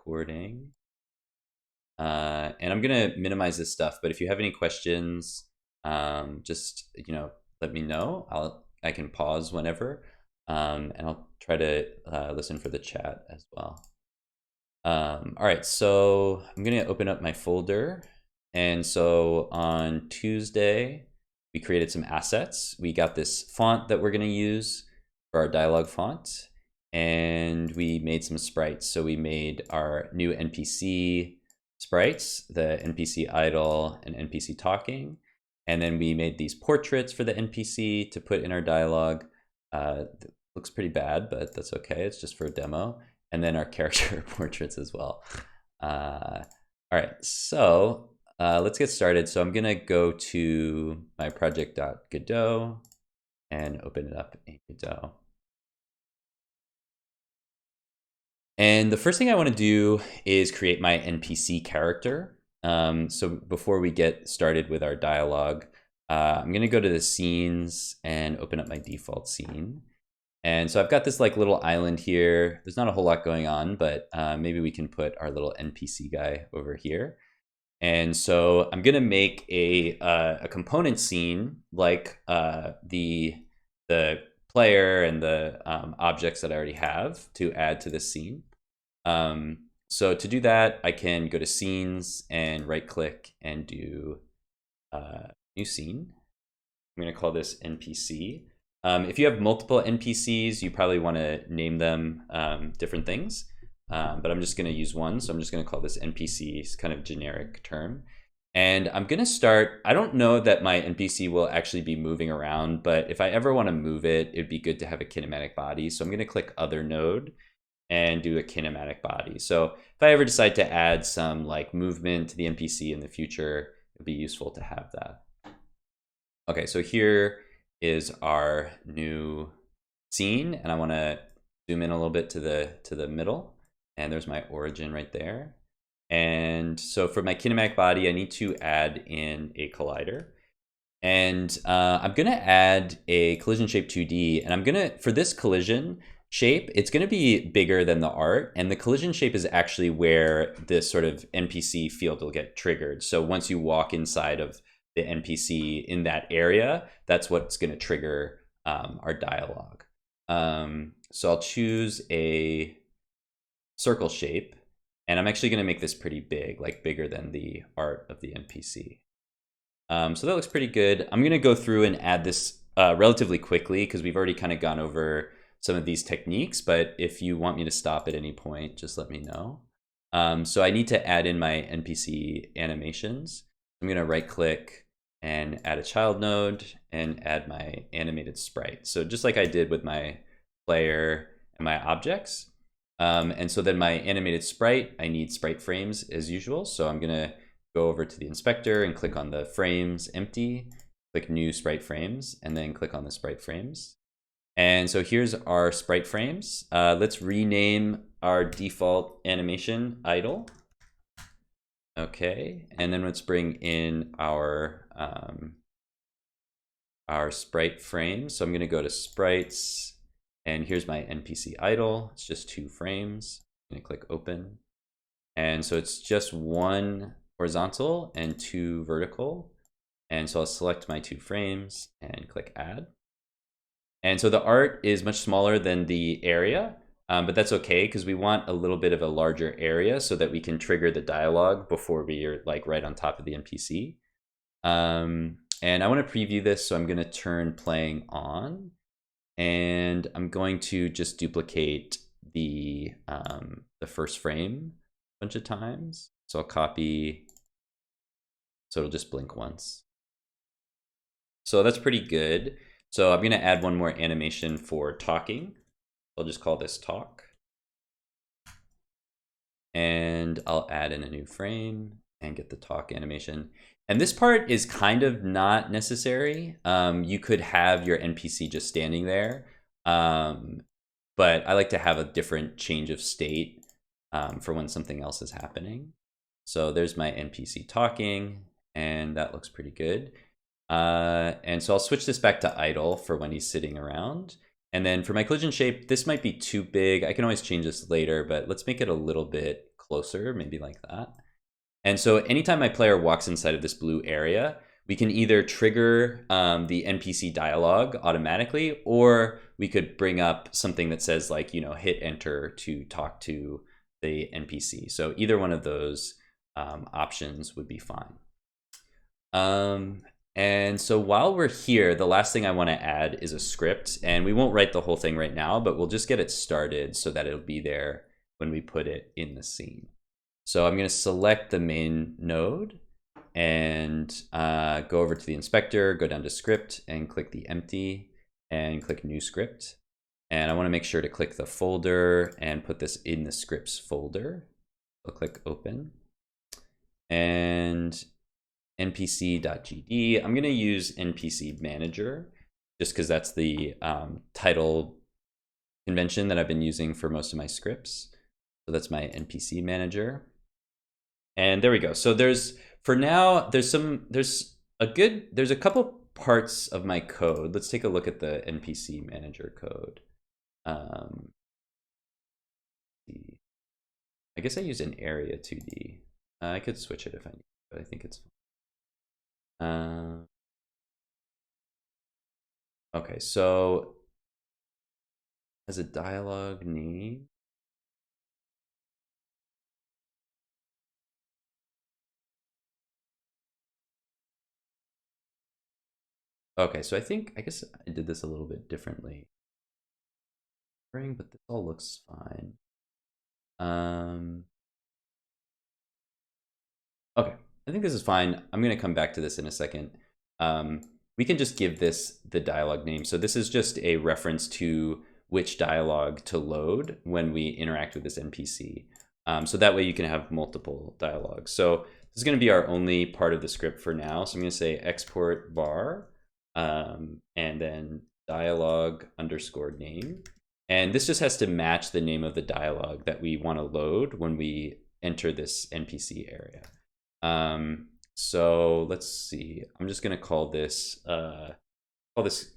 recording. And I'm gonna minimize this stuff, but if you have any questions, just let me know. I can pause whenever, and I'll try to listen for the chat as well. All right, so I'm gonna open up my folder, and so on Tuesday we created some assets. We got this font that we're gonna use for our dialogue font, and we made some sprites. So we made our new NPC sprites, the NPC idle and NPC talking, and then we made these portraits for the NPC to put in our dialogue. Looks pretty bad, but that's okay. It's just for a demo. And then our character portraits as well. All right, so let's get started. So I'm gonna go to my project.godot and open it up in Godot. And the first thing I want to do is create my NPC character. So before we get started with our dialogue, I'm going to go to the scenes and open up my default scene. And so I've got this like little island here. There's not a whole lot going on, but maybe we can put our little NPC guy over here. And so I'm going to make a component scene like the player and the objects that I already have to add to this scene. So to do that, I can go to scenes and right click and do new scene. I'm going to call this NPC. If you have multiple NPCs, you probably want to name them different things, but I'm just going to use one. So I'm just going to call this NPC. It's kind of generic term. And I'm going to start, I don't know that my NPC will actually be moving around, but if I ever want to move it, it'd be good to have a kinematic body. So I'm going to click other node and do a kinematic body. So if I ever decide to add some like movement to the NPC in the future, it'd be useful to have that. Okay, so here is our new scene, and I want to zoom in a little bit to the middle, and there's my origin right there. And so for my kinematic body, I need to add in a collider. And I'm gonna add a collision shape 2D, and for this collision shape, it's gonna be bigger than the art, and the collision shape is actually where this sort of NPC field will get triggered. So once you walk inside of the NPC in that area, that's what's gonna trigger our dialogue. So I'll choose a circle shape, and I'm actually gonna make this pretty big, like bigger than the art of the NPC. So that looks pretty good. I'm gonna go through and add this relatively quickly because we've already kind of gone over some of these techniques, but if you want me to stop at any point, just let me know. So I need to add in my NPC animations. I'm gonna right click and add a child node and add my animated sprite. So just like I did with my player and my objects. And so then my animated sprite, I need sprite frames as usual. So I'm gonna go over to the inspector and click on the frames empty, click new sprite frames, and then click on the sprite frames. And so here's our sprite frames. Let's rename our default animation idle. Okay, and then let's bring in our sprite frames. So I'm gonna go to sprites, and here's my NPC idle. It's just 2 frames. I'm gonna click open. And so it's just 1 horizontal and 2 vertical. And so I'll select my 2 frames and click add. And so the art is much smaller than the area, but that's okay because we want a little bit of a larger area so that we can trigger the dialogue before we are like right on top of the NPC. And I want to preview this, so I'm going to turn playing on, and I'm going to just duplicate the first frame a bunch of times. So I'll copy, so it'll just blink once. So that's pretty good. So I'm going to add one more animation for talking. I'll just call this talk. And I'll add in a new frame and get the talk animation. And this part is kind of not necessary. You could have your NPC just standing there. But I like to have a different change of state for when something else is happening. So there's my NPC talking, and that looks pretty good. And so I'll switch this back to idle for when he's sitting around. And then for my collision shape, this might be too big. I can always change this later, but let's make it a little bit closer, maybe like that. And so anytime my player walks inside of this blue area, we can either trigger the NPC dialog automatically, or we could bring up something that says like, hit enter to talk to the NPC. So either one of those options would be fine. And so while we're here, the last thing I want to add is a script, and we won't write the whole thing right now, but we'll just get it started so that it'll be there when we put it in the scene. So I'm going to select the main node and go over to the inspector, go down to script and click the empty and click new script. And I want to make sure to click the folder and put this in the scripts folder. I'll click open and npc.gd. I'm going to use Npc Manager just because that's the title convention that I've been using for most of my scripts. So that's my Npc Manager. And there we go. So there's a couple parts of my code. Let's take a look at the Npc Manager Code. I guess I used an area 2D. I could switch it if I need, but I think it's fine. Okay, so as a dialog name, okay, so I guess I did this a little bit differently, but this all looks fine. Okay, I think this is fine. I'm going to come back to this in a second. We can just give this the dialog name. So this is just a reference to which dialog to load when we interact with this NPC. So that way you can have multiple dialogues. So this is going to be our only part of the script for now. So I'm going to say export var and then dialog underscore name. And this just has to match the name of the dialog that we want to load when we enter this NPC area. So let's see, I'm just going to call this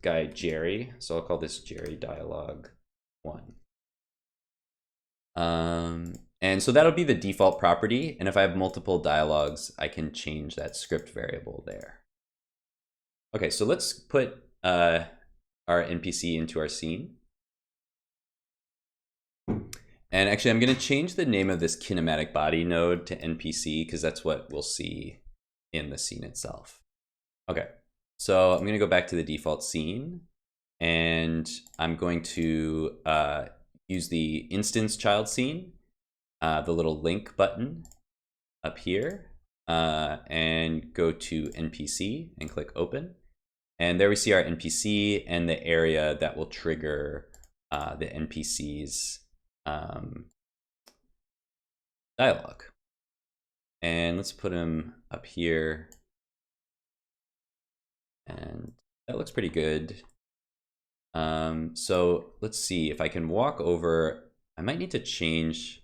guy Jerry. So I'll call this Jerry dialog 1. And so that'll be the default property. And if I have multiple dialogues, I can change that script variable there. Okay, so let's put our NPC into our scene. And actually, I'm going to change the name of this Kinematic Body node to NPC because that's what we'll see in the scene itself. Okay, so I'm going to go back to the default scene, and I'm going to use the instance child scene, the little link button up here, and go to NPC and click open. And there we see our NPC and the area that will trigger the NPC's dialogue. And let's put him up here. And that looks pretty good. So let's see if I can walk over. I might need to change.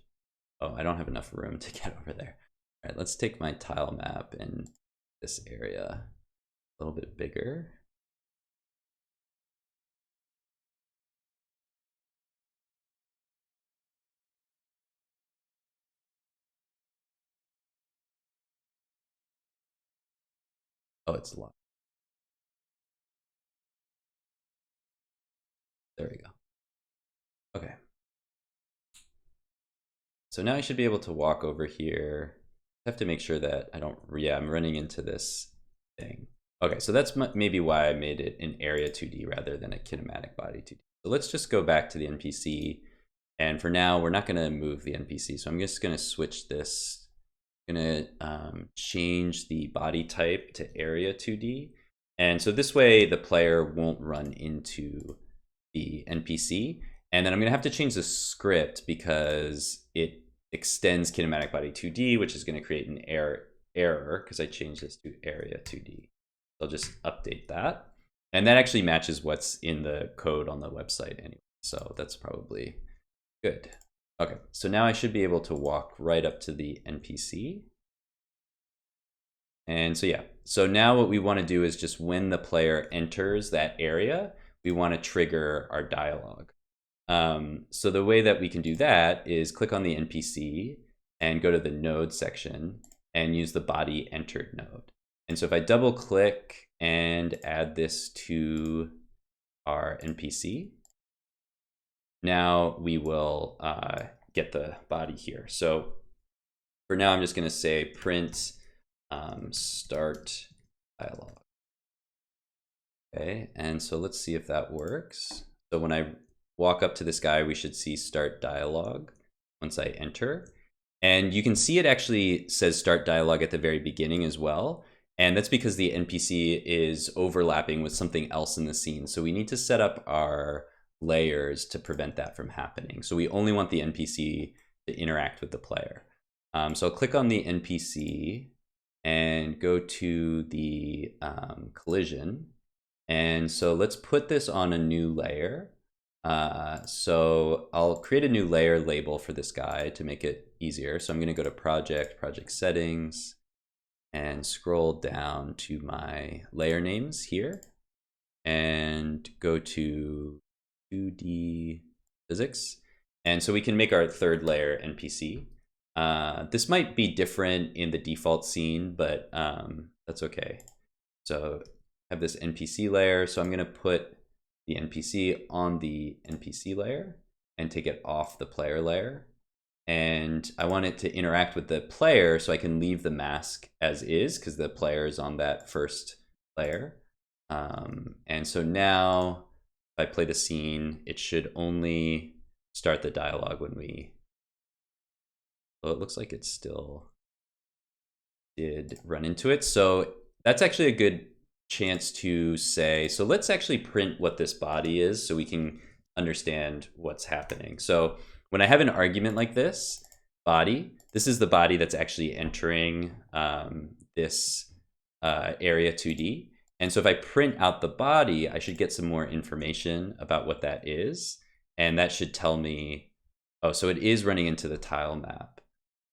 Oh, I don't have enough room to get over there. All right, let's take my tile map and this area a little bit bigger. Oh, it's locked. There we go. Okay. So now I should be able to walk over here. I have to make sure that I don't, yeah, I'm running into this thing. Okay, so that's maybe why I made it an area 2D rather than a kinematic body 2D. So let's just go back to the NPC. And for now, we're not gonna move the NPC. So I'm just gonna switch this. I'm gonna change the body type to area 2D. And so this way the player won't run into the NPC. And then I'm gonna have to change the script because it extends kinematic body 2D, which is gonna create an error because I changed this to area 2D. So I'll just update that. And that actually matches what's in the code on the website anyway. So that's probably good. Okay, so now I should be able to walk right up to the NPC. And so yeah, so now what we want to do is just when the player enters that area, we want to trigger our dialogue. So the way that we can do that is click on the NPC and go to the node section and use the body entered node. And so if I double click and add this to our NPC, now we will get the body here. So for now, I'm just going to say print start dialog. Okay, and so let's see if that works. So when I walk up to this guy, we should see start dialog once I enter. And you can see it actually says start dialog at the very beginning as well. And that's because the NPC is overlapping with something else in the scene. So we need to set up our layers to prevent that from happening. So we only want the NPC to interact with the player. So I'll click on the NPC and go to the collision. And so let's put this on a new layer. So I'll create a new layer label for this guy to make it easier. So I'm going to go to project settings, and scroll down to my layer names here and go to 2D physics. And so we can make our third layer NPC. This might be different in the default scene, but that's okay. So I have this NPC layer. So I'm going to put the NPC on the NPC layer and take it off the player layer. And I want it to interact with the player, so I can leave the mask as is because the player is on that first layer. And so now if I play the scene, it should only start the dialogue when we, well, it looks like it still did run into it. So that's actually a good chance to say, so let's actually print what this body is so we can understand what's happening. So when I have an argument like this, body, this is the body that's actually entering this area 2D. And so if I print out the body, I should get some more information about what that is. And that should tell me, oh, so it is running into the tile map.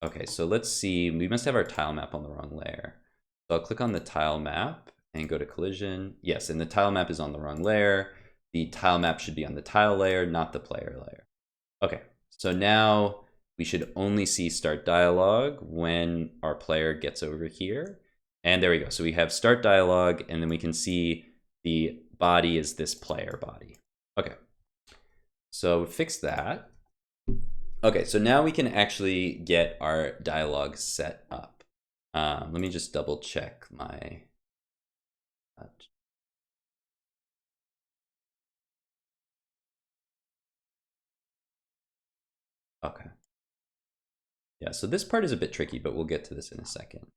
Okay, so let's see, we must have our tile map on the wrong layer. So I'll click on the tile map and go to collision. Yes, and the tile map is on the wrong layer. The tile map should be on the tile layer, not the player layer. Okay. So now we should only see start dialog when our player gets over here. And there we go. So we have start dialog, and then we can see the body is this player body. Okay, so fix that. Okay, so now we can actually get our dialogue set up. Let me just double check my... Okay. Yeah, so this part is a bit tricky, but we'll get to this in a second.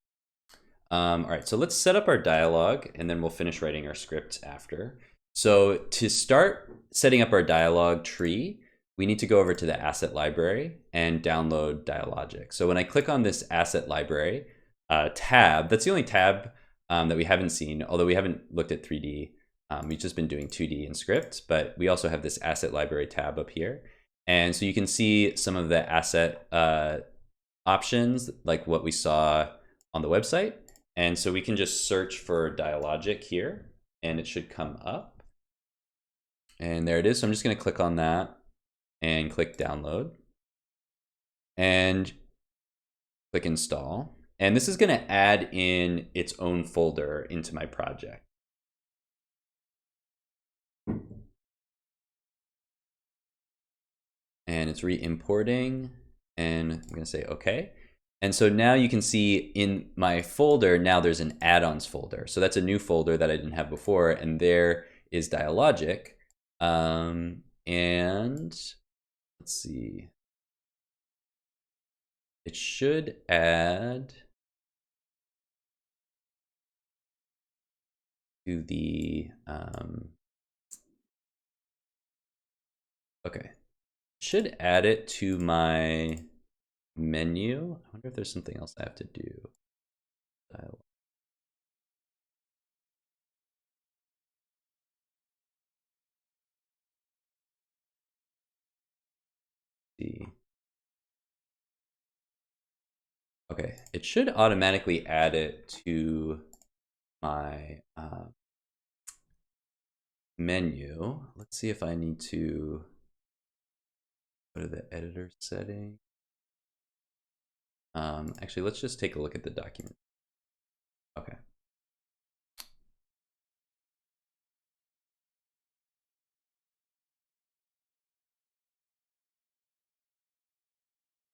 All right, so let's set up our dialogue, and then we'll finish writing our script after. So to start setting up our dialogue tree, we need to go over to the asset library and download Dialogic. So when I click on this asset library tab, that's the only tab that we haven't seen, although we haven't looked at 3D. We've just been doing 2D in script, but we also have this asset library tab up here. And so you can see some of the asset options, like what we saw on the website. And so we can just search for Dialogic here, and it should come up. And there it is. So I'm just going to click on that and click download and click install. And this is going to add in its own folder into my project. And it's re-importing, and I'm going to say OK. And so now you can see in my folder, now there's an add-ons folder. So that's a new folder that I didn't have before. And there is Dialogic. And let's see. It should add to the, okay. Should add it to my menu. I wonder if there's something else I have to do. See. Okay, it should automatically add it to my menu. Let's see if I need to go to the editor setting. Actually, let's just take a look at the document. Okay.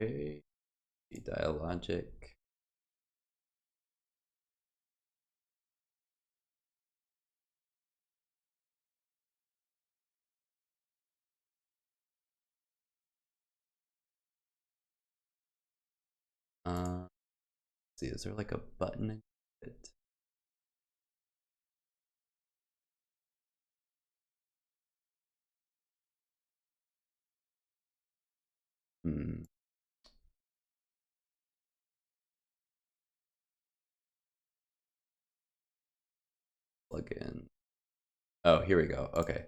Okay, Dialogic. Let's see, is there like a button in it? Plugin. Oh, here we go. Okay.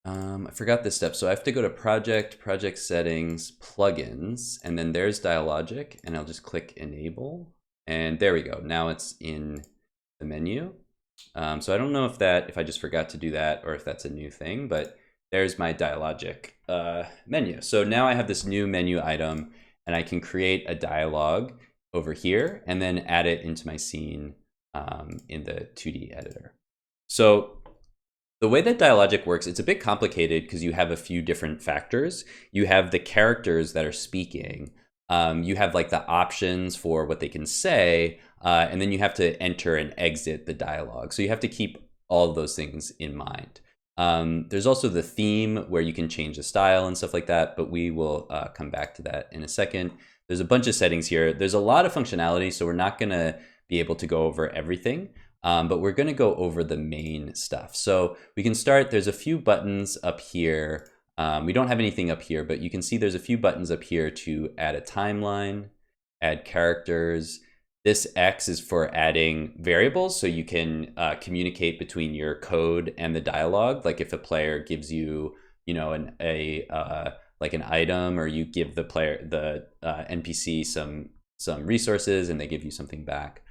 I forgot this step. So I have to go to project settings, plugins, and then there's Dialogic, and I'll just click enable. And there we go. Now it's in the menu. So I don't know if I just forgot to do that or if that's a new thing, but there's my Dialogic menu. So now I have this new menu item, and I can create a dialogue over here and then add it into my scene in the 2D editor. So the way that Dialogic works, it's a bit complicated because you have a few different factors. You have the characters that are speaking. You have like the options for what they can say, and then you have to enter and exit the dialogue. So you have to keep all of those things in mind. There's also the theme where you can change the style and stuff like that, but we will come back to that in a second. There's a bunch of settings here. There's a lot of functionality, so we're not gonna be able to go over everything. But we're going to go over the main stuff. So we can start, there's a few buttons up here. We don't have anything up here, but you can see there's a few buttons up here to add a timeline, add characters. This X is for adding variables, so you can communicate between your code and the dialogue. Like if a player gives you, like an item, or you give the NPC some resources and they give you something back.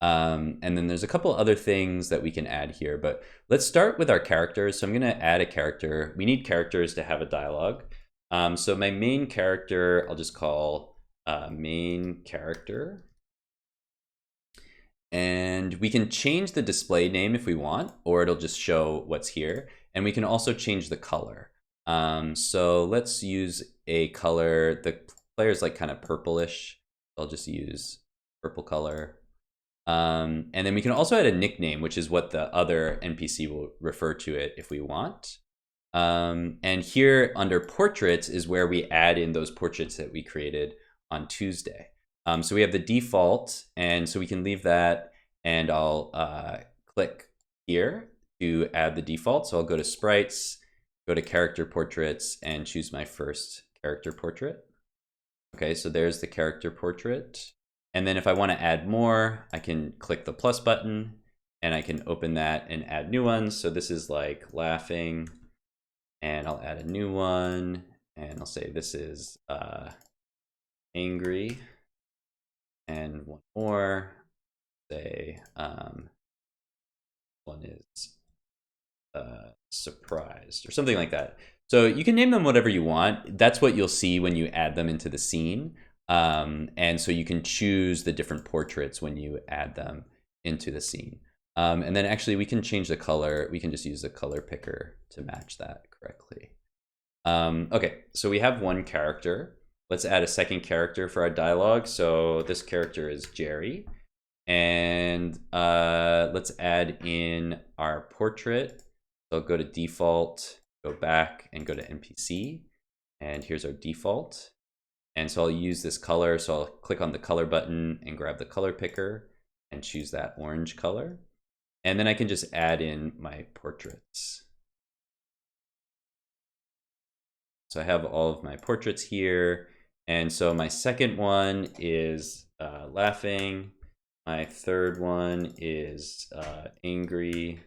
And then there's a couple other things that we can add here, but let's start with our characters. So I'm going to add a character. We need characters to have a dialogue. So my main character, I'll just call main character. And we can change the display name if we want, or it'll just show what's here. And we can also change the color. So let's use a color. The player's like kind of purplish. I'll just use purple color. And then we can also add a nickname, which is what the other NPC will refer to it if we want. And here under portraits is where we add in those portraits that we created on Tuesday. So we have the default, and so we can leave that, and I'll click here to add the default. So I'll go to sprites, go to character portraits, and choose my first character portrait. Okay, so there's the character portrait. And then if I want to add more, I can click the plus button and I can open that and add new ones. So this is like laughing, and I'll add a new one, and I'll say this is angry, and one more, say one is surprised, or something like that. So you can name them whatever you want. That's what you'll see when you add them into the scene. And so you can choose the different portraits when you add them into the scene. And then actually we can change the color. We can just use the color picker to match that correctly. Okay, so we have one character. Let's add a second character for our dialogue. So this character is Jerry. And let's add in our portrait. So I'll go to default, go back and go to NPC. And here's our default. And so I'll use this color. So I'll click on the color button and grab the color picker and choose that orange color. And then I can just add in my portraits. So I have all of my portraits here. And so my second one is laughing. My third one is angry.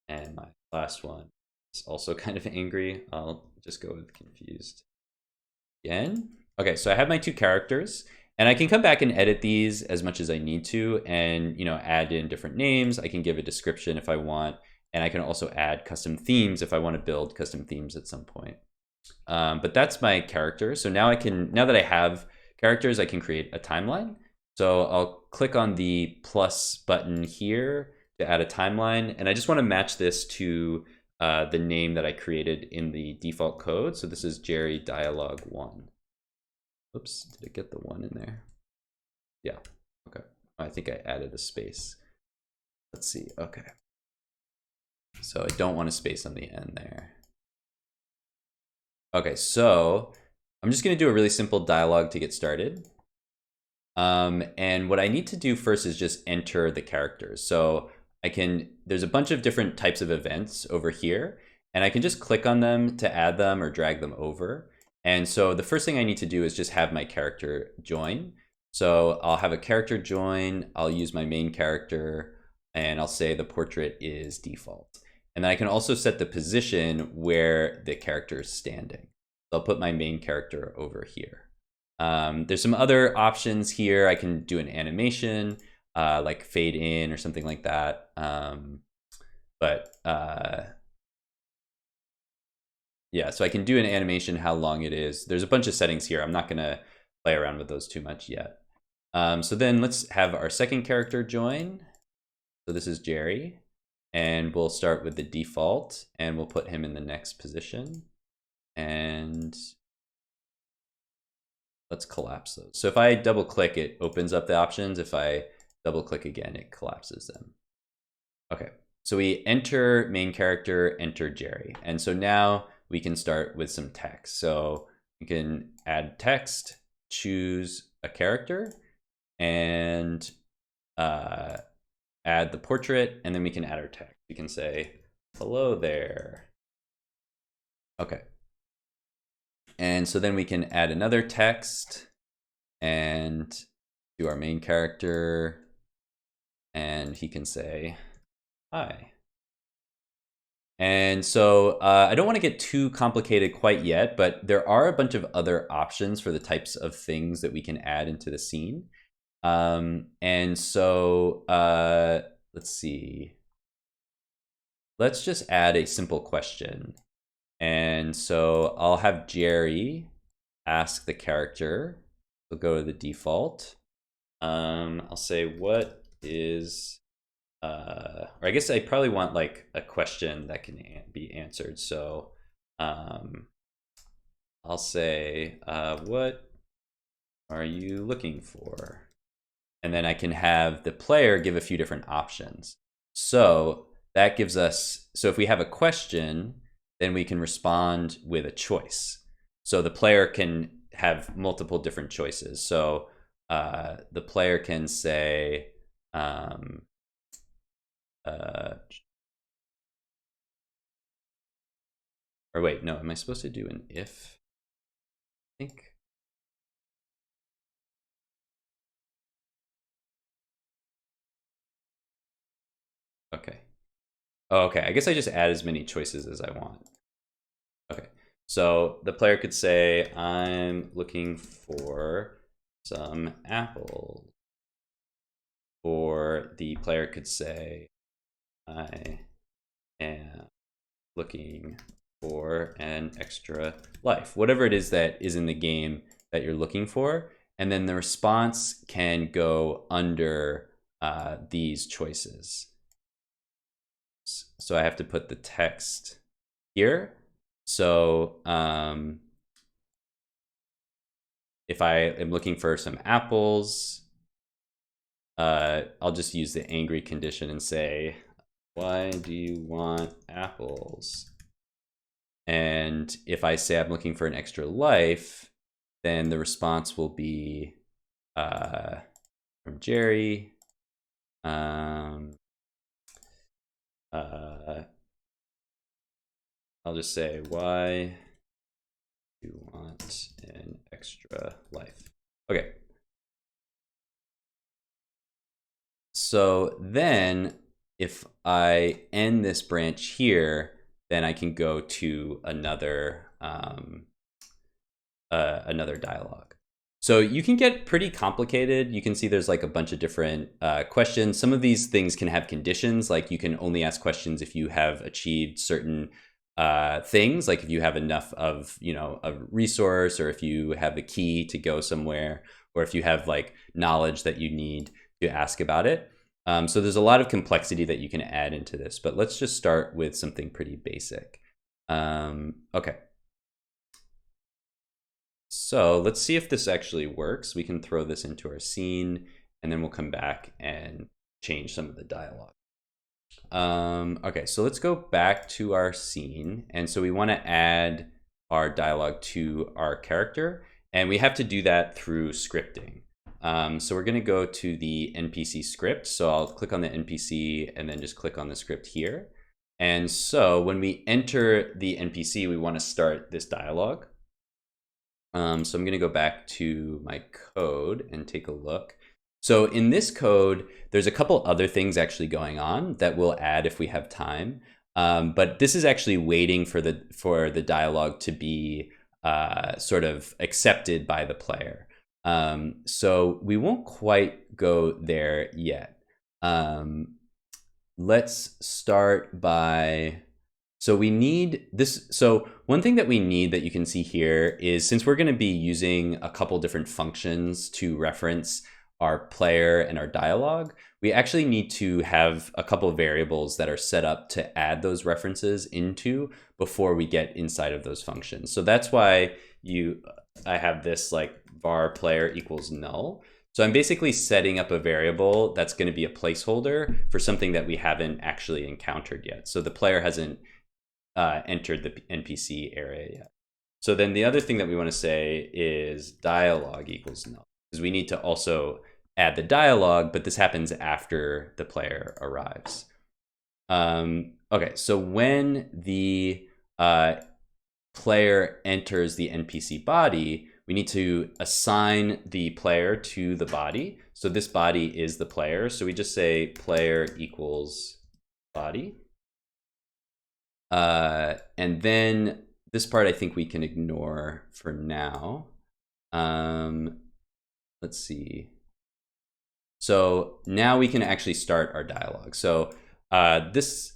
And my last one is also kind of angry. I'll just go with confused again. Okay, so I have my two characters, and I can come back and edit these as much as I need to, and add in different names. I can give a description if I want, and I can also add custom themes if I want to build custom themes at some point. But that's my character. So now that I have characters, I can create a timeline. So I'll click on the plus button here to add a timeline. And I just want to match this to the name that I created in the default code. So this is Jerry Dialog 1. Oops, did I get the 1 in there? Yeah, okay. I think I added a space. Let's see, okay. So I don't want a space on the end there. Okay, so I'm just gonna do a really simple dialogue to get started. And what I need to do first is just enter the characters. So there's a bunch of different types of events over here, and I can just click on them to add them or drag them over. And so the first thing I need to do is just have my character join. So I'll have a character join, I'll use my main character, and I'll say the portrait is default. And then I can also set the position where the character is standing. So I'll put my main character over here. There's some other options here. I can do an animation, like fade in or something like that. Yeah, so I can do an animation, how long it is. There's a bunch of settings here. I'm not gonna play around with those too much yet. So then let's have our second character join. So this is Jerry, and we'll start with the default, and we'll put him in the next position. And let's collapse those. So if I double click, it opens up the options. If I double click again, it collapses them. Okay, so we enter main character, enter Jerry. And so now we can start with some text. So we can add text, choose a character, and add the portrait, and then we can add our text. We can say, hello there. Okay. And so then we can add another text and do our main character, and he can say, hi. And so I don't want to get too complicated quite yet, but there are a bunch of other options for the types of things that we can add into the scene. And so let's see. Let's just add a simple question. And so I'll have Jerry ask the character. We'll go to the default. I'll say, what is, or I guess I probably want like a question that can be answered. So I'll say, what are you looking for? And then I can have the player give a few different options. So that gives us, so if we have a question, then we can respond with a choice. So the player can have multiple different choices. So the player can say, or wait, no, am I supposed to do an if? I think. Okay. Oh, okay, I guess I just add as many choices as I want. Okay, so the player could say, I'm looking for some apples. Or the player could say, I am looking for an extra life. Whatever it is that is in the game that you're looking for. And then the response can go under these choices. So I have to put the text here. So if I am looking for some apples, I'll just use the angry condition and say, why do you want apples? And if I say I'm looking for an extra life, then the response will be from Jerry. I'll just say, why do you want an extra life? Okay. So then if I end this branch here, then I can go to another dialogue. So you can get pretty complicated. You can see there's like a bunch of different questions. Some of these things can have conditions, like you can only ask questions if you have achieved certain things, like if you have enough of, you know, a resource, or if you have a key to go somewhere, or if you have like knowledge that you need to ask about it. So there's a lot of complexity that you can add into this, but let's just start with something pretty basic. Okay. So let's see if this actually works. We can throw this into our scene, and then we'll come back and change some of the dialogue. Okay, so let's go back to our scene. And so we want to add our dialogue to our character, and we have to do that through scripting. So we're going to go to the NPC script. So I'll click on the NPC and then just click on the script here. And so when we enter the NPC, we want to start this dialogue. So I'm going to go back to my code and take a look. So in this code, there's a couple other things actually going on that we'll add if we have time. But this is actually waiting for the dialogue to be sort of accepted by the player. So we won't quite go there yet. Let's start by, so we need this. So one thing that we need that you can see here is, since we're going to be using a couple different functions to reference our player and our dialogue, we actually need to have a couple of variables that are set up to add those references into before we get inside of those functions. So that's why I have this like var player equals null. So I'm basically setting up a variable that's going to be a placeholder for something that we haven't actually encountered yet. So the player hasn't entered the NPC area yet. So then the other thing that we want to say is dialogue equals null, because we need to also add the dialogue, but this happens after the player arrives. Okay, so when the player enters the NPC body, we need to assign the player to the body. So this body is the player. So we just say player equals body. And then this part I think we can ignore for now. Let's see. So now we can actually start our dialogue. So this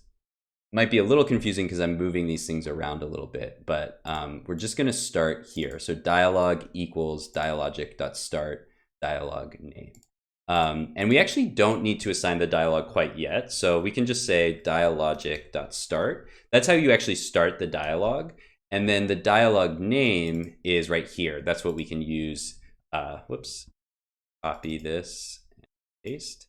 might be a little confusing because I'm moving these things around a little bit, but we're just going to start here. So dialogue equals dialogic.start dialogue name. And we actually don't need to assign the dialogue quite yet. So we can just say dialogic.start. That's how you actually start the dialogue. And then the dialogue name is right here. That's what we can use. Whoops, copy this and paste.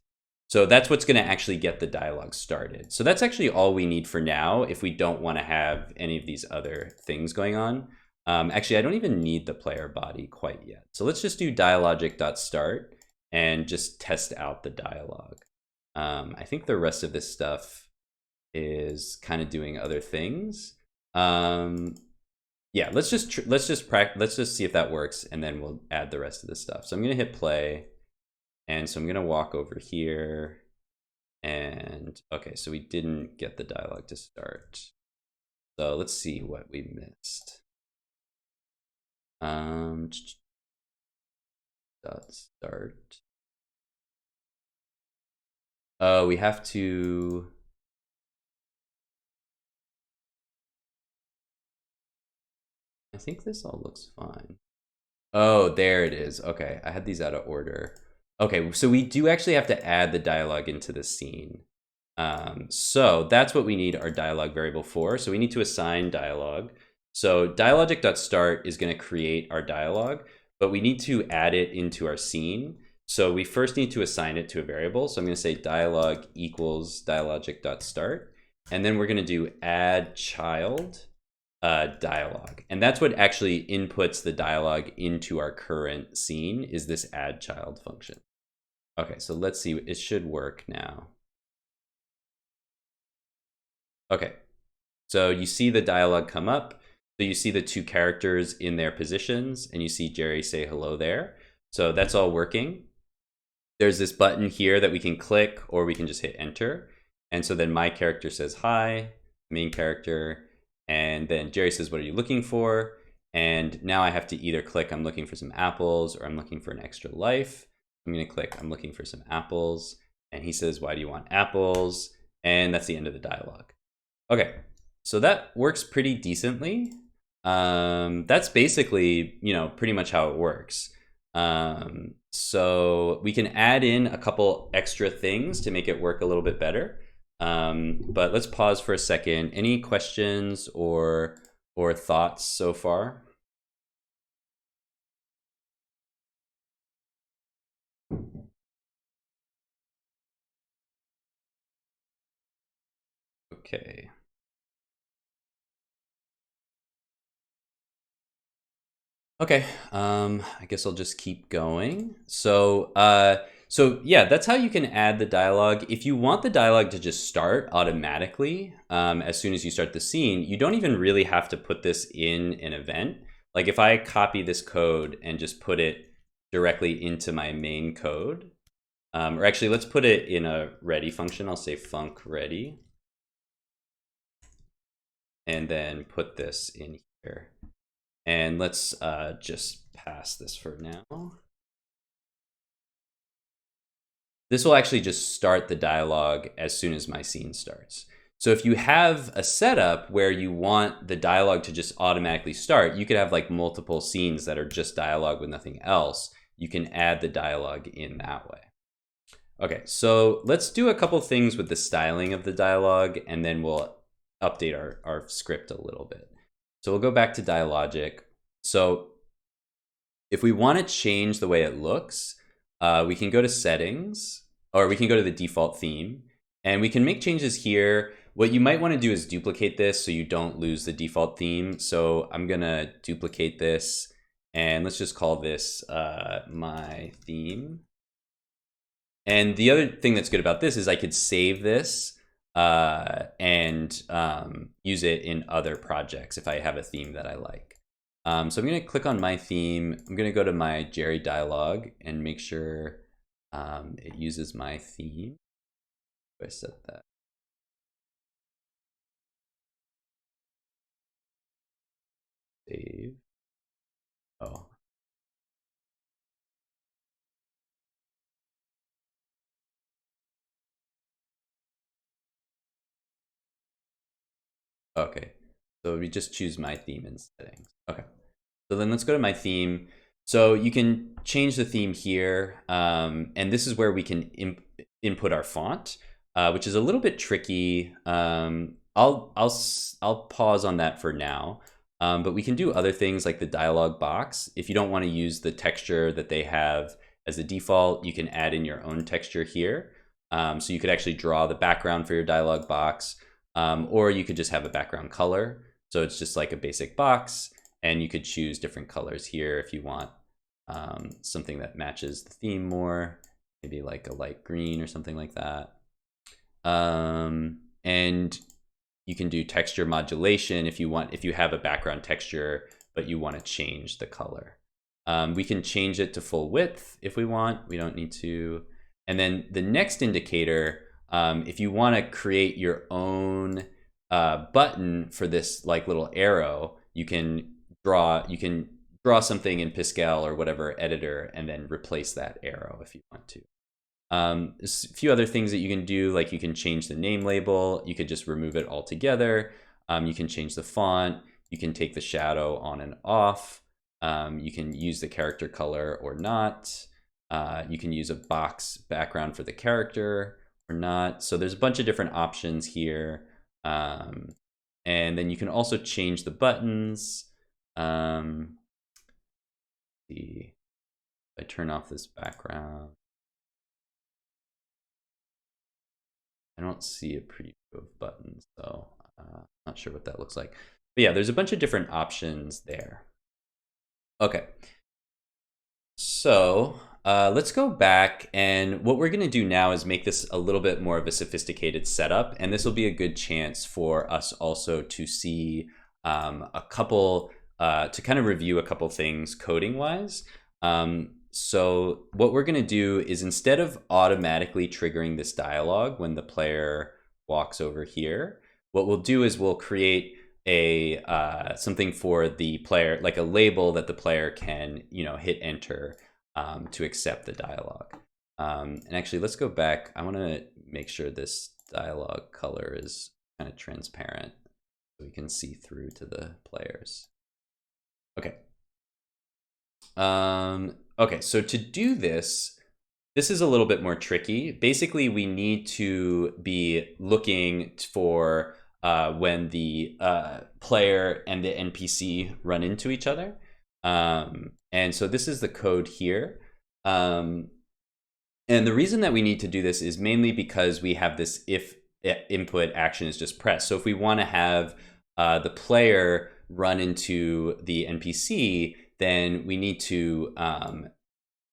So that's what's going to actually get the dialogue started. So that's actually all we need for now if we don't want to have any of these other things going on. Actually, I don't even need the player body quite yet. So let's just do dialogic.start and just test out the dialogue. I think the rest of this stuff is kind of doing other things. Yeah, let's just see if that works, and then we'll add the rest of the stuff. So I'm going to hit play. And so I'm going to walk over here, and okay, so we didn't get the dialogue to start. So let's see what we missed. .start. Oh, we have to. I think this all looks fine. Oh, there it is. Okay, I had these out of order. Okay, so we do actually have to add the dialogue into the scene. So that's what we need our dialogue variable for. So we need to assign dialogue. So dialogic.start is going to create our dialogue, but we need to add it into our scene. So we first need to assign it to a variable. So I'm going to say dialogue equals dialogic.start. And then we're going to do add child dialogue. And that's what actually inputs the dialogue into our current scene, is this add child function. Okay, so let's see, it should work now. Okay, so you see the dialogue come up. So you see the two characters in their positions, and you see Jerry say hello there. So that's all working. There's this button here that we can click, or we can just hit enter. And so then my character says hi, main character, and then Jerry says, what are you looking for? And now I have to either click, I'm looking for some apples, or I'm looking for an extra life. I'm going to click, I'm looking for some apples. And he says, why do you want apples? And that's the end of the dialogue. Okay, So that works pretty decently. That's basically, pretty much how it works. So we can add in a couple extra things to make it work a little bit better. But let's pause for a second. Any questions or thoughts so far? Okay. Okay, I guess I'll just keep going. So yeah, that's how you can add the dialogue. If you want the dialogue to just start automatically as soon as you start the scene, you don't even really have to put this in an event. Like if I copy this code and just put it directly into my main code, or actually let's put it in a ready function. I'll say func ready, and then put this in here. And let's just pass this for now. This will actually just start the dialogue as soon as my scene starts. So if you have a setup where you want the dialogue to just automatically start, you could have like multiple scenes that are just dialogue with nothing else. You can add the dialogue in that way. Okay, so let's do a couple things with the styling of the dialogue, and then we'll update our script a little bit. So we'll go back to Dialogic. So if we want to change the way it looks, we can go to settings, or we can go to the default theme, and we can make changes here. What you might want to do is duplicate this so you don't lose the default theme. So I'm gonna duplicate this, and let's just call this my theme. And the other thing that's good about this is I could save this and use it in other projects if I have a theme that I like. So I'm going to click on my theme. I'm going to go to my Jerry dialog and make sure it uses my theme. I set that. Save. Oh. Okay. So we just choose my theme in settings. Okay. So then let's go to my theme. So you can change the theme here, and this is where we can input our font, which is a little bit tricky. I'll pause on that for now, but we can do other things like the dialog box. If you don't want to use the texture that they have as the default, you can add in your own texture here. So you could actually draw the background for your dialog box, or you could just have a background color. So it's just like a basic box. And you could choose different colors here if you want something that matches the theme more, maybe like a light green or something like that. And you can do texture modulation if you have a background texture, but you want to change the color. We can change it to full width if we want. We don't need to. And then the next indicator, if you want to create your own button for this like little arrow, you can draw something in Pascal or whatever editor and then replace that arrow if you want to. There's a few other things that you can do, like you can change the name label, you could just remove it altogether, you can change the font, you can take the shadow on and off, you can use the character color or not, you can use a box background for the character or not. So there's a bunch of different options here. And then you can also change the buttons. If I turn off this background, I don't see a preview of buttons, so I'm not sure what that looks like. But yeah, there's a bunch of different options there. Okay, so let's go back, and what we're going to do now is make this a little bit more of a sophisticated setup, and this will be a good chance for us also to see a couple to kind of review a couple things coding wise. So what we're going to do is, instead of automatically triggering this dialogue when the player walks over here, what we'll do is we'll create a something for the player, like a label that the player can hit enter to accept the dialogue. And actually, let's go back. I want to make sure this dialogue color is kind of transparent. we can see through to the players. Okay. Okay, so to do this, this is a little bit more tricky. Basically, we need to be looking for when the player and the NPC run into each other. And so this is the code here. And the reason that we need to do this is mainly because we have this if input action is just pressed. So if we want to have the player run into the NPC, then we need to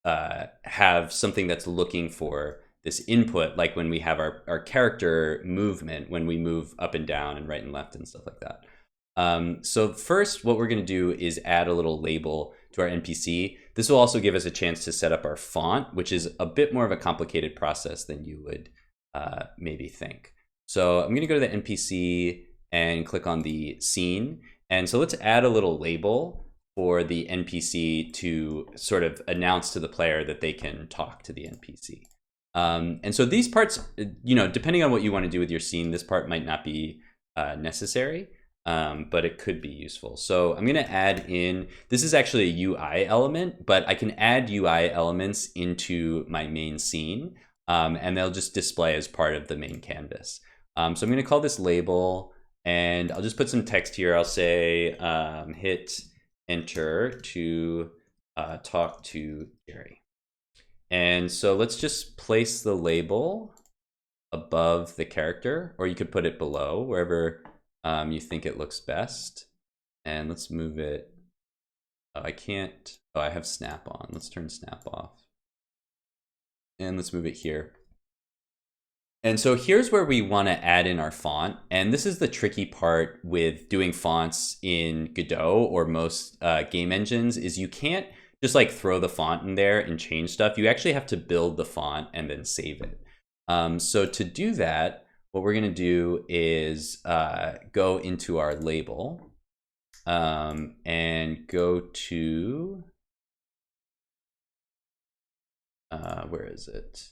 have something that's looking for this input, like when we have our character movement, when we move up and down and right and left and stuff like that. So first, what we're going to do is add a little label to our NPC. This will also give us a chance to set up our font, which is a bit more of a complicated process than you would maybe think. So I'm going to go to the NPC and click on the scene. And so let's add a little label for the NPC to sort of announce to the player that they can talk to the NPC. And so these parts, depending on what you want to do with your scene, this part might not be necessary, but it could be useful. So I'm going to add in, this is actually a UI element, but I can add UI elements into my main scene, and they'll just display as part of the main canvas. So I'm going to call this label, and I'll just put some text here. I'll say hit enter to talk to Jerry. And so let's just place the label above the character, or you could put it below, wherever you think it looks best. And let's move it. Oh, I can't. Oh, I have snap on. Let's turn snap off. And let's move it here. And so here's where we want to add in our font. And this is the tricky part with doing fonts in Godot or most game engines, is you can't just like throw the font in there and change stuff. You actually have to build the font and then save it. So to do that, what we're going to do is go into our label and go to, where is it?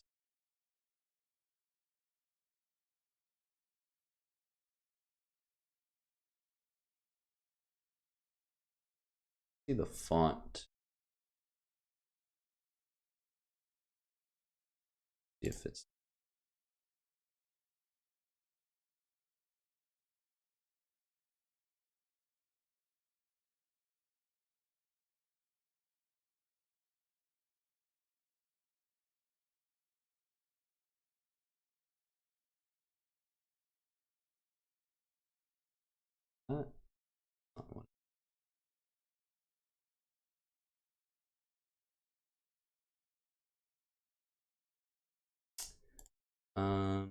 See the font. If it's not one.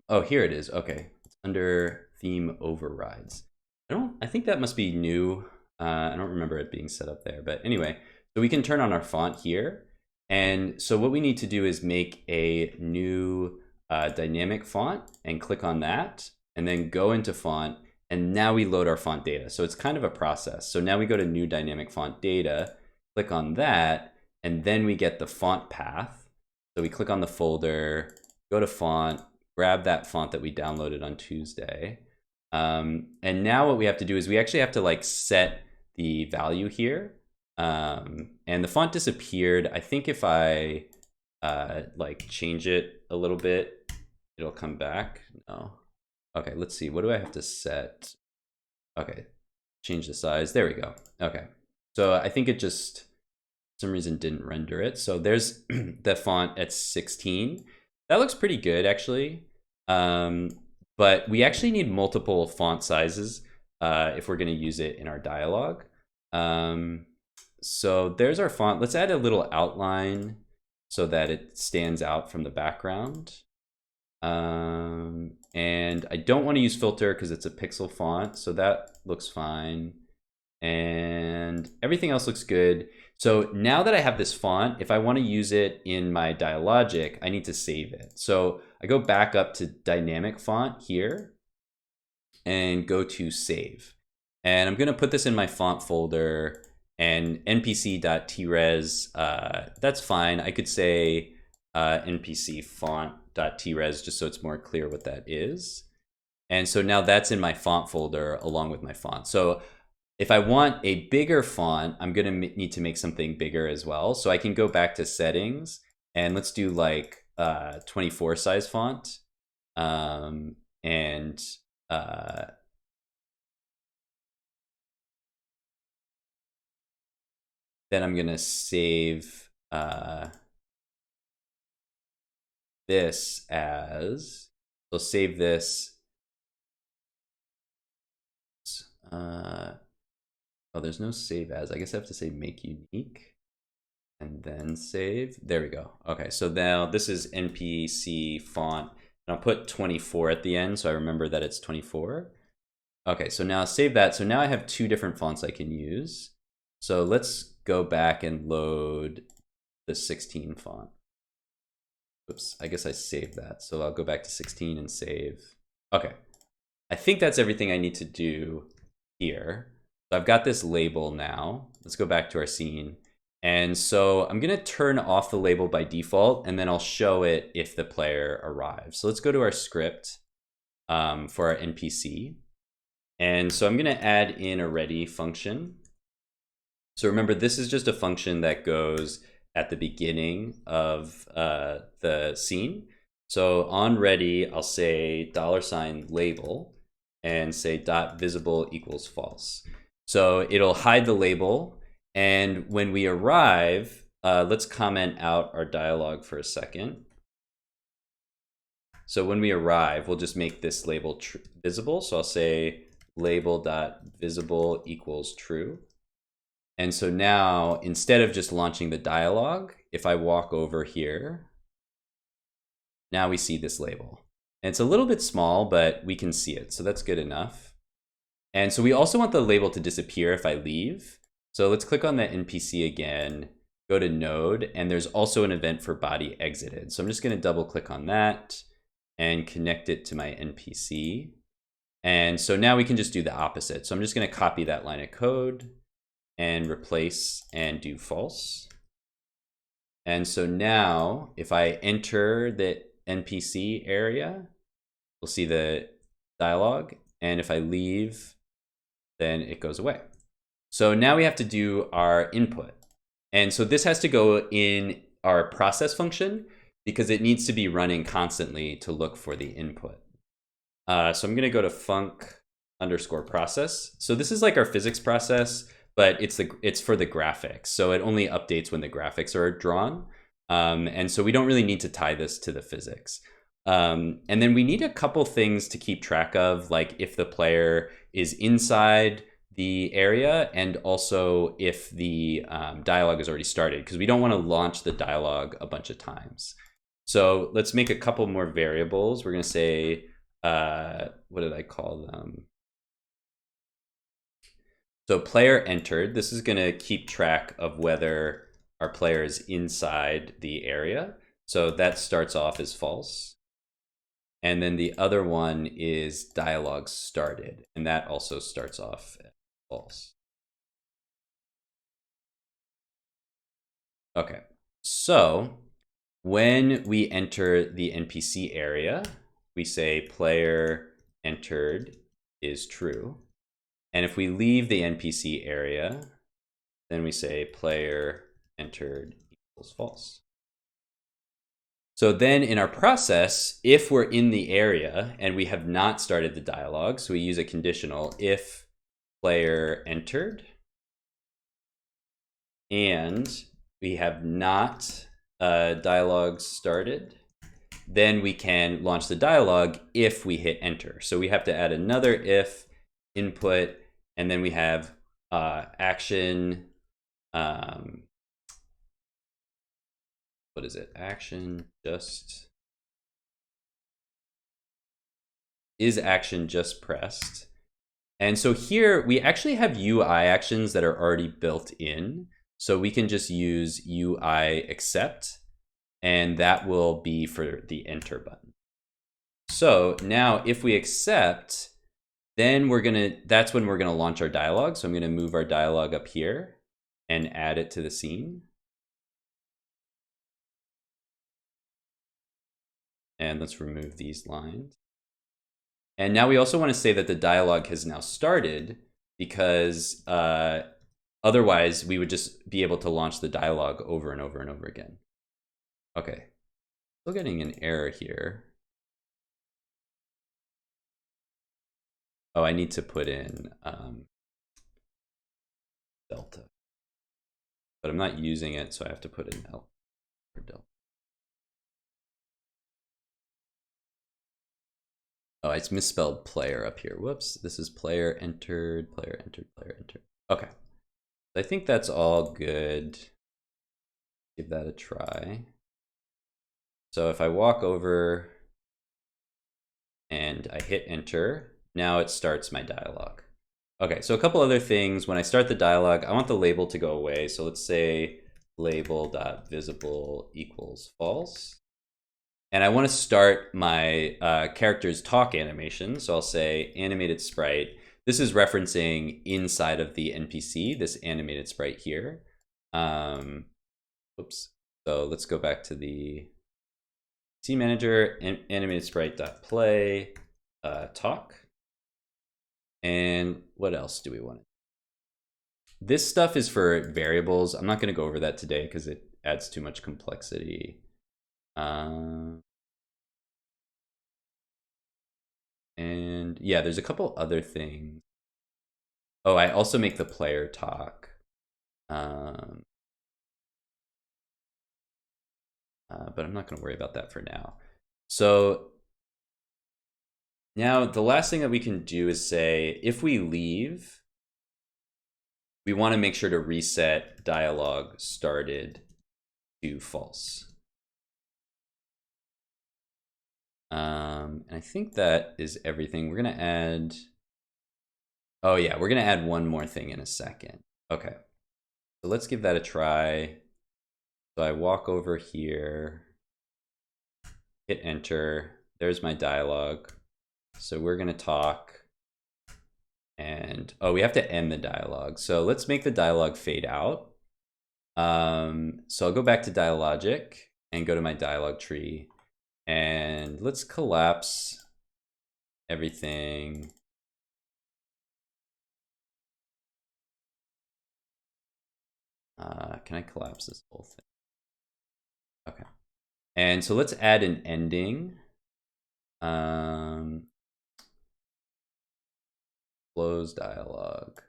Oh, here it is. Okay, it's under theme overrides. I think that must be new. I don't remember it being set up there, but anyway, so we can turn on our font here. And so what we need to do is make a new dynamic font and click on that, and then go into font, and now we load our font data. So it's kind of a process. So now we go to new dynamic font data, click on that, and then we get the font path. So we click on the folder, go to font, grab that font that we downloaded on Tuesday. And now what we have to do is we actually have to like set the value here. And the font disappeared. I think if I like change it a little bit, it'll come back. No. Okay, let's see. What do I have to set? Okay, change the size. There we go. Okay. So I think it just, for some reason, didn't render it. So there's the font at 16. That looks pretty good, actually. But we actually need multiple font sizes if we're going to use it in our dialogue. So there's our font. Let's add a little outline so that it stands out from the background. And I don't want to use filter because it's a pixel font, so that looks fine. And everything else looks good. So now that I have this font, if I want to use it in my Dialogic, I need to save it. So I go back up to dynamic font here and go to save. And I'm going to put this in my font folder, and npc.tres, that's fine. I could say npc font.tres just so it's more clear what that is. And so now that's in my font folder along with my font. So if I want a bigger font, I'm gonna need to make something bigger as well. So I can go back to settings and let's do like 24 size font. And then I'm gonna save this as, so save this. Oh, there's no save as. I guess I have to say make unique and then save. There we go. Okay, so now this is NPC font, and I'll put 24 at the end so I remember that it's 24. Okay, so now save that. So now I have two different fonts I can use. So let's go back and load the 16 font. Oops, I guess I saved that. So I'll go back to 16 and save. Okay, I think that's everything I need to do here. So I've got this label now. Let's go back to our scene. And so I'm gonna turn off the label by default, and then I'll show it if the player arrives. So let's go to our script for our NPC. And so I'm gonna add in a ready function. So remember, this is just a function that goes at the beginning of the scene. So on ready, I'll say $label and say .visible equals false. So it'll hide the label. And when we arrive, let's comment out our dialogue for a second. So when we arrive, we'll just make this label visible. So I'll say label.visible equals true. And so now, instead of just launching the dialogue, if I walk over here, now we see this label. And it's a little bit small, but we can see it. So that's good enough. And so we also want the label to disappear if I leave. So let's click on the NPC again, go to node, and there's also an event for body exited. So I'm just gonna double click on that and connect it to my NPC. And so now we can just do the opposite. So I'm just gonna copy that line of code and replace and do false. And so now if I enter the NPC area, we'll see the dialogue. And if I leave, then it goes away. So now we have to do our input. And so this has to go in our process function because it needs to be running constantly to look for the input. So I'm gonna go to func_process. So this is like our physics process, but it's for the graphics. So it only updates when the graphics are drawn. And so we don't really need to tie this to the physics. And then we need a couple things to keep track of, like if the player is inside the area and also if the dialogue has already started, because we don't want to launch the dialogue a bunch of times. So let's make a couple more variables. We're going to say, what did I call them? So player entered, this is going to keep track of whether our player is inside the area. So that starts off as false. And then the other one is dialogue started, and that also starts off as false. Okay, so when we enter the NPC area, we say player entered is true. And if we leave the NPC area, then we say player entered equals false. So then in our process, if we're in the area and we have not started the dialogue, so we use a conditional if player entered and we have not dialogue started, then we can launch the dialogue if we hit enter. So we have to add another if input, and then we have action, what is it? Action just, is action just pressed? And so here we actually have UI actions that are already built in. So we can just use UI accept, and that will be for the enter button. So now if we accept, then that's when we're gonna launch our dialogue. So I'm gonna move our dialogue up here and add it to the scene. And let's remove these lines. And now we also want to say that the dialogue has now started, because otherwise we would just be able to launch the dialogue over and over and over again. Okay, still getting an error here. Oh, I need to put in delta, but I'm not using it, so I have to put in L or delta. Oh, it's misspelled player up here. Whoops, this is player entered, player entered, player entered. Okay, I think that's all good. Give that a try. So if I walk over and I hit enter, now it starts my dialogue. Okay, so a couple other things. When I start the dialogue, I want the label to go away. So let's say label.visible equals false. And I want to start my character's talk animation. So I'll say animated sprite. This is referencing inside of the NPC, this animated sprite here. Oops. So let's go back to the Npc Manager, animated sprite.play, talk. And what else do we want? This stuff is for variables. I'm not going to go over that today because it adds too much complexity. And yeah, there's a couple other things. Oh, I also make the player talk. But I'm not going to worry about that for now. So now the last thing that we can do is say, if we leave, we want to make sure to reset dialogue started to false. And I think that is everything. We're going to add, oh yeah, we're going to add one more thing in a second. Okay, so let's give that a try. So I walk over here, hit enter, there's my dialogue. So we're going to talk, and oh, we have to end the dialogue. So let's make the dialogue fade out. So I'll go back to Dialogic and go to my dialogue tree, and let's collapse everything. Can I collapse this whole thing? Okay. And so let's add an ending. Close dialogue.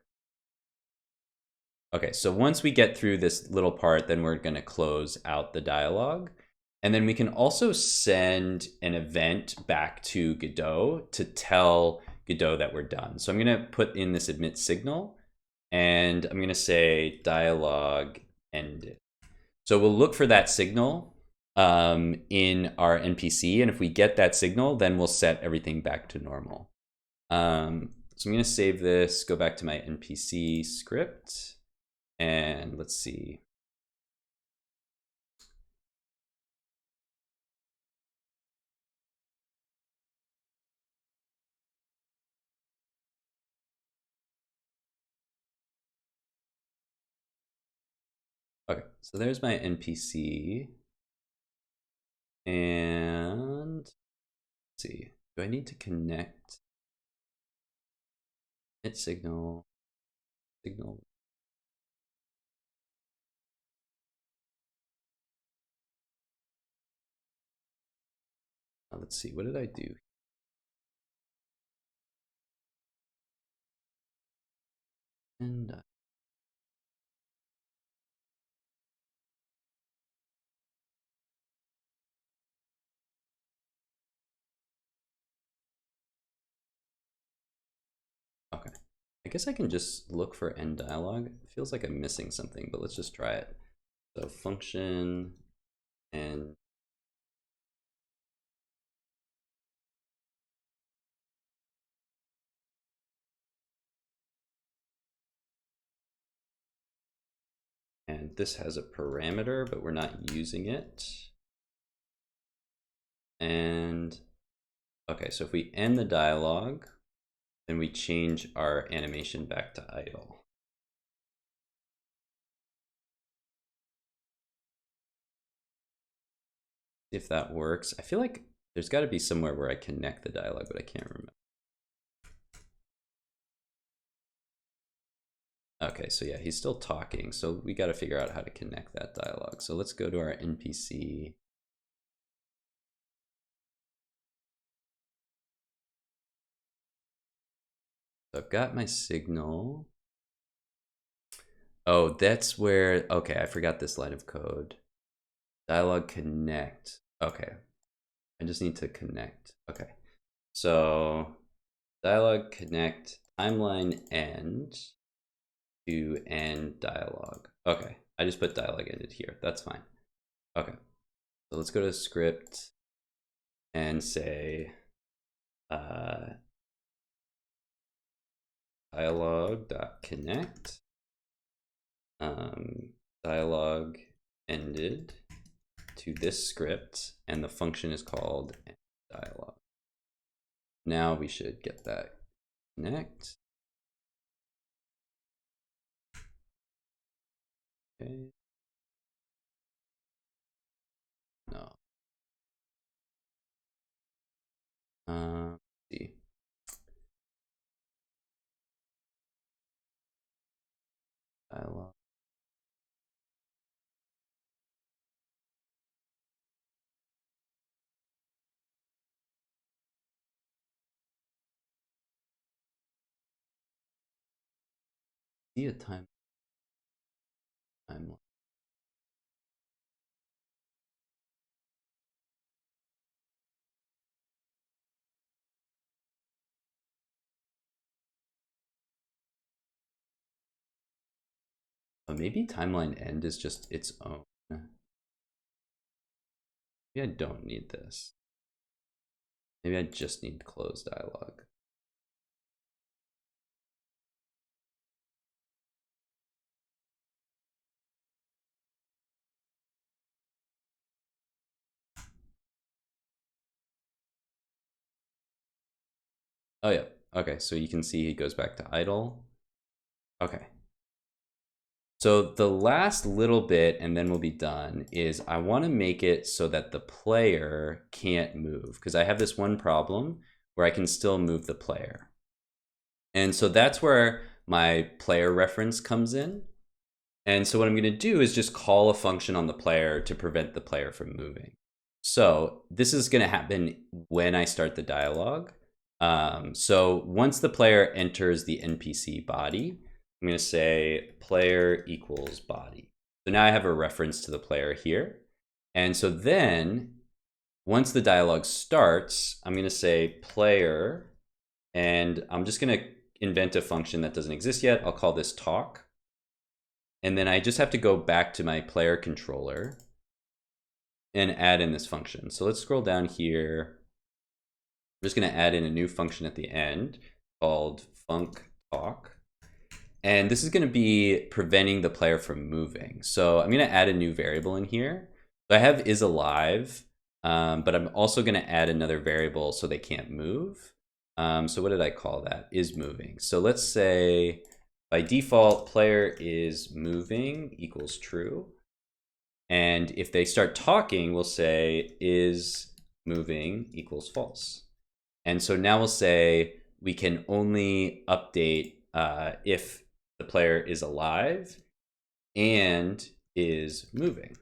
Okay, so once we get through this little part, then we're going to close out the dialogue. And then we can also send an event back to Godot to tell Godot that we're done. So I'm going to put in this emit signal, and I'm going to say dialogue ended. So we'll look for that signal in our NPC, and if we get that signal, then we'll set everything back to normal. So I'm going to save this, go back to my NPC script, and let's see. Okay, so there's my NPC. And let's see, do I need to connect it signal? Let's see, what did I do? And okay, I guess I can just look for end dialogue. It feels like I'm missing something, but let's just try it. So function and this has a parameter, but we're not using it. And okay, so if we end the dialogue, then we change our animation back to idle. See if that works. I feel like there's got to be somewhere where I connect the dialogue, but I can't remember. Okay, so yeah, he's still talking. So we got to figure out how to connect that dialogue. So let's go to our NPC. So I've got my signal. Oh, that's where, okay, I forgot this line of code. Dialog connect. Okay, I just need to connect. Okay, so dialog connect timeline end to end dialog. Okay, I just put dialog ended here. That's fine. Okay, so let's go to script and say dialog.connect dialog ended to this script, and the function is called dialog. Now we should get that connect. Okay. No. Let's see. Dialog. See a timeline. Oh, maybe timeline end is just its own. Maybe I don't need this. Maybe I just need close dialog. Oh yeah, okay, so you can see he goes back to idle. Okay. So the last little bit, and then we'll be done, is I want to make it so that the player can't move, because I have this one problem where I can still move the player. And so that's where my player reference comes in. And so what I'm going to do is just call a function on the player to prevent the player from moving. So this is going to happen when I start the dialogue. So once the player enters the NPC body, I'm going to say player equals body. So now I have a reference to the player here. And so then once the dialogue starts, I'm going to say player, and I'm just going to invent a function that doesn't exist yet. I'll call this talk. And then I just have to go back to my player controller and add in this function. So let's scroll down here. I'm just going to add in a new function at the end called func talk. And this is going to be preventing the player from moving. So I'm going to add a new variable in here. So I have is alive, but I'm also going to add another variable so they can't move. So what did I call that? Is moving. So let's say by default, player is moving equals true. And if they start talking, we'll say is moving equals false. And so now we'll say we can only update if the player is alive and is moving.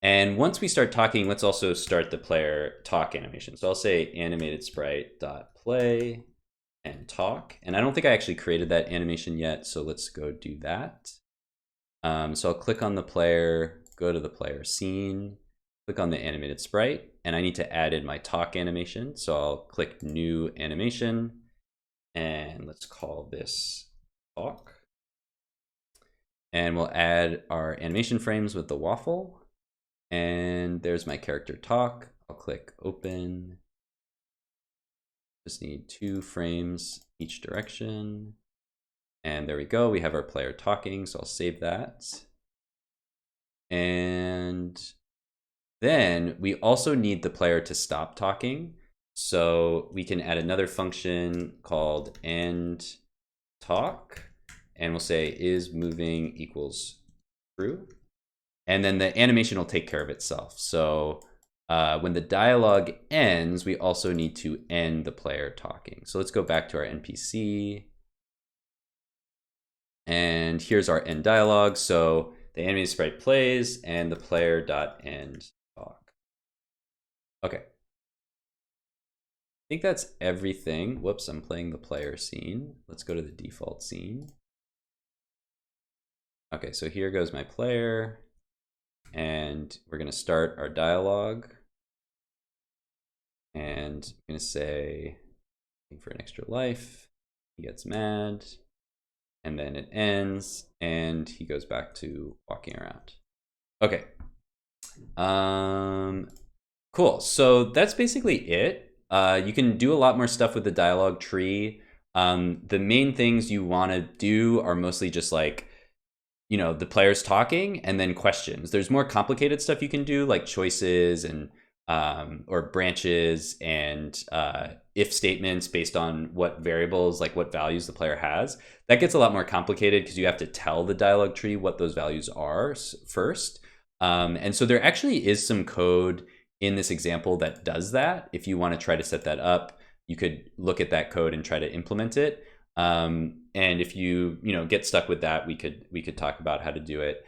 And once we start talking, let's also start the player talk animation. So I'll say animated sprite.play and talk. And I don't think I actually created that animation yet, so let's go do that. So I'll click on the player, go to the player scene, click on the animated sprite, and I need to add in my talk animation. So I'll click new animation, and let's call this talk. And we'll add our animation frames with the waffle. And there's my character talk. I'll click open. Just need 2 frames each direction. And there we go. We have our player talking. So I'll save that. And then we also need the player to stop talking. So we can add another function called end talk. And we'll say is moving equals true. And then the animation will take care of itself. So when the dialogue ends, we also need to end the player talking. So let's go back to our NPC. And here's our end dialog. So the animated sprite plays and the player.end talk. Okay. I think that's everything. Whoops, I'm playing the player scene. Let's go to the default scene. Okay, so here goes my player, and we're gonna start our dialogue. And I'm gonna say, looking for an extra life. He gets mad, and then it ends, and he goes back to walking around. Okay. Cool. So that's basically it. You can do a lot more stuff with the dialogue tree. The main things you want to do are mostly just like, you know, the players talking and then questions. There's more complicated stuff you can do, like choices and or branches and if statements based on what variables, like what values the player has. That gets a lot more complicated because you have to tell the dialogue tree what those values are first. And so there actually is some code in this example that does that. If you want to try to set that up, you could look at that code and try to implement it. And if you get stuck with that, we could talk about how to do it.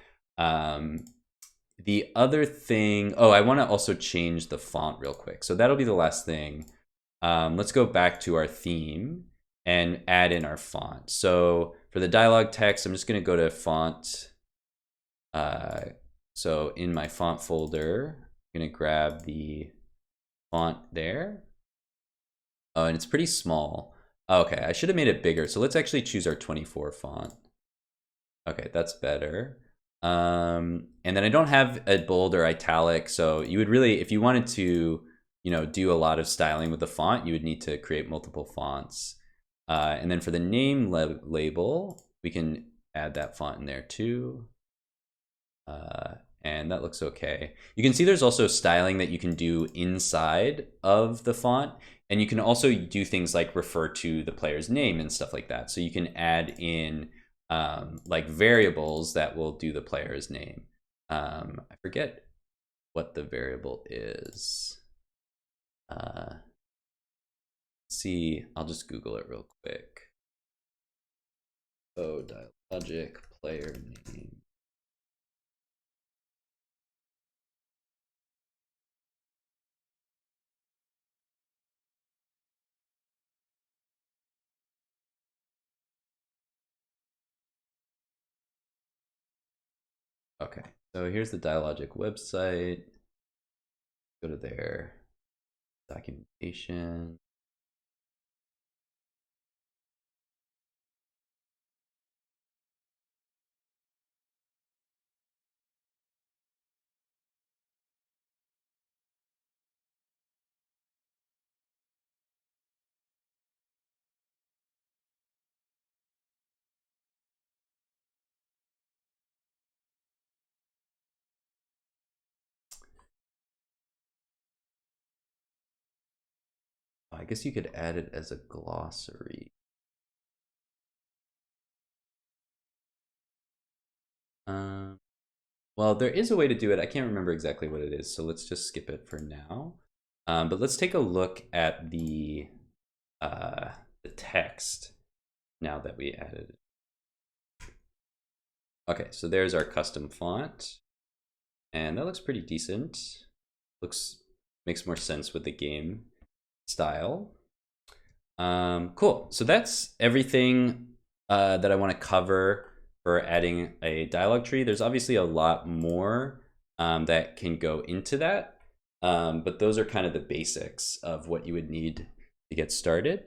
The other thing, I want to also change the font real quick. So that'll be the last thing. Let's go back to our theme and add in our font. So for the dialogue text, I'm just going to go to font. So in my font folder, I'm going to grab the font there. Oh, and it's pretty small. Okay, I should have made it bigger. So let's actually choose our 24 font. Okay, that's better. And then I don't have a bold or italic. So you would really, if you wanted to, do a lot of styling with the font, you would need to create multiple fonts. And then for the name label, we can add that font in there too. And that looks okay. You can see there's also styling that you can do inside of the font. And you can also do things like refer to the player's name and stuff like that. So you can add in like variables that will do the player's name. I forget what the variable is. Let's see, I'll just Google it real quick. Oh, Dialogic player name. Okay, so here's the Dialogic website. Go to their documentation. I guess you could add it as a glossary. Well, there is a way to do it. I can't remember exactly what it is, so let's just skip it for now. But let's take a look at the text now that we added it. Okay, so there's our custom font, and that looks pretty decent. Makes more sense with the game style. Cool. So that's everything that I want to cover for adding a dialogue tree. There's obviously a lot more that can go into that, but those are kind of the basics of what you would need to get started.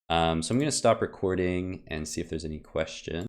So I'm going to stop recording and see if there's any questions.